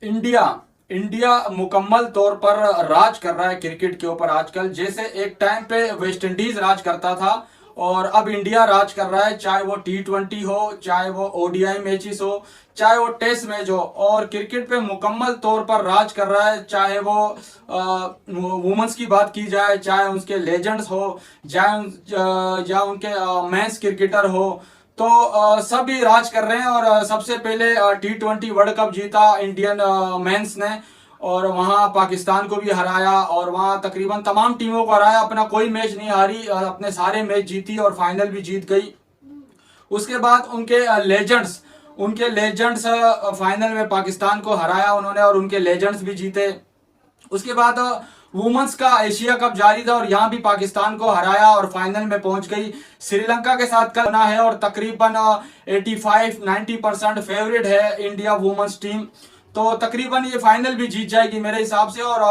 India India मुकम्मल तौर पर राज कर रहा है क्रिकेट के ऊपर आजकल। जैसे एक टाइम पे वेस्ट इंडीज राज करता था और अब इंडिया राज कर रहा है, चाहे वो T20 हो, चाहे वो ODI मैचेस हो, चाहे वो टेस्ट मैच हो। और क्रिकेट पे मुकम्मल तौर पर राज कर रहा है, चाहे वो वुमेन्स की बात की जाए, चाहे उनके लेजेंड्स हो, या उनके मेंस क्रिकेटर हो। तो सभी राज कर रहे हैं। और सबसे पहले T20 वर्ल्ड कप जीता इंडियन मेंस ने, और वहां पाकिस्तान को भी हराया, और वहां तकरीबन तमाम टीमों को हराया, अपना कोई मैच नहीं हारी, अपने सारे मैच जीती और फाइनल भी जीत गई। उसके बाद उनके लेजेंड्स फाइनल में पाकिस्तान को हराया उन्होंने, और उनके लेजेंड्स भी जीते। उसके बाद वुमेन्स का एशिया कप जारी था और यहाँ भी पाकिस्तान को हराया और फाइनल में पहुंच गई। श्रीलंका के साथ कल होना है, और तकरीबन 85-90% फेवरेट है इंडिया वुमेन्स टीम। तो तकरीबन ये फाइनल भी जीत जाएगी मेरे हिसाब से। और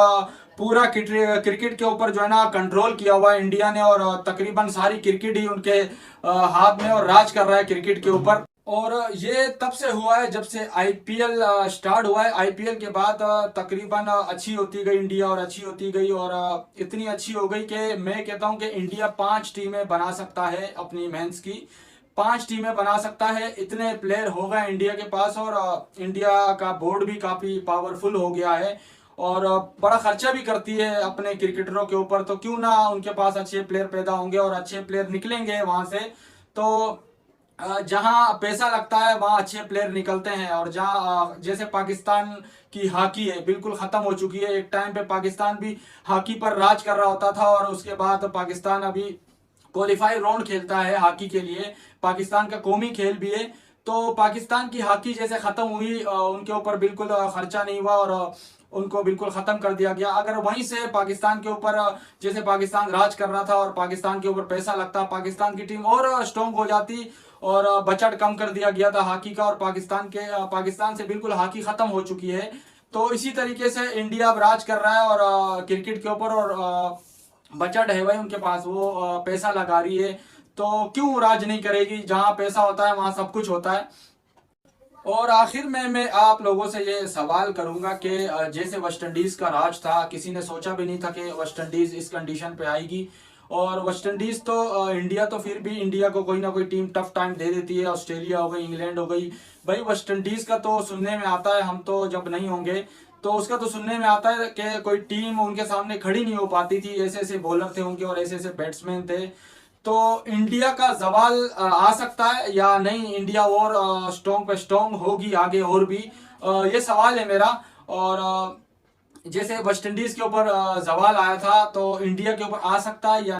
पूरा क्रिकेट के ऊपर जो है ना कंट्रोल किया हुआ है इंडिया ने, और तकरीबन सारी क्रिकेट ही उनके हाथ में, और राज कर रहा है क्रिकेट के ऊपर। और ये तब से हुआ है जब से आईपीएल स्टार्ट हुआ है। आईपीएल के बाद तकरीबन अच्छी होती गई इंडिया, और अच्छी होती गई, और इतनी अच्छी हो गई कि मैं कहता हूं कि इंडिया 5 टीमें बना सकता है अपनी मेंस की। 5 टीमें बना सकता है, इतने प्लेयर हो गए इंडिया के पास। और इंडिया का बोर्ड भी काफी पावरफुल हो गया है, और बड़ा खर्चा भी करती है अपने क्रिकेटरों के ऊपर। तो क्यों ना उनके पास अच्छे प्लेयर पैदा होंगे और अच्छे प्लेयर निकलेंगे वहां से। तो जहां पैसा लगता है वहां अच्छे प्लेयर निकलते हैं। और जहां जैसे पाकिस्तान की हॉकी है, बिल्कुल खत्म हो चुकी है। एक टाइम पे पाकिस्तान भी हॉकी पर राज कर रहा होता था, और उसके बाद पाकिस्तान अभी क्वालिफाई राउंड खेलता है हॉकी के लिए, पाकिस्तान का कौमी खेल भी है। तो पाकिस्तान की हॉकी जैसे खत्म हुई, उनके ऊपर बिल्कुल खर्चा नहीं हुआ, और उनको बिल्कुल खत्म कर दिया गया। अगर वहीं से पाकिस्तान के ऊपर जैसे पाकिस्तान राज कर रहा था और पाकिस्तान के ऊपर पैसा लगता, पाकिस्तान की टीम और स्ट्रॉन्ग हो जाती। और बजट कम कर दिया गया था हॉकी का, और पाकिस्तान से बिल्कुल हॉकी खत्म हो चुकी है। तो इसी तरीके से इंडिया अब राज कर रहा है और क्रिकेट के ऊपर। और बजट है भाई उनके पास, वो पैसा लगा रही है। तो क्यों राज नहीं करेगी? जहां पैसा होता है वहां सब कुछ होता है। और आखिर में मैं आप लोगों से ये सवाल करूंगा कि जैसे वेस्ट इंडीज का राज था, किसी ने सोचा भी नहीं था कि वेस्ट इंडीज इस कंडीशन पे आएगी। और वेस्ट इंडीज तो इंडिया तो फिर भी इंडिया को कोई ना कोई टीम टफ टाइम दे देती है। ऑस्ट्रेलिया हो गई, इंग्लैंड हो गई। भाई वेस्ट इंडीज का तो सुनने में आता है, हम तो जब नहीं होंगे तो उसका तो सुनने में आता है कि कोई टीम उनके सामने खड़ी नहीं हो पाती थी, ऐसे ऐसे बॉलर थे उनके और ऐसे ऐसे बैट्समैन थे। तो इंडिया का सवाल आ सकता है या नहीं? इंडिया और स्ट्रॉन्ग पे स्ट्रॉन्ग होगी आगे और भी, ये सवाल है मेरा। और जैसे वेस्ट इंडीज के ऊपर सवाल आया था, तो इंडिया के ऊपर आ सकता है या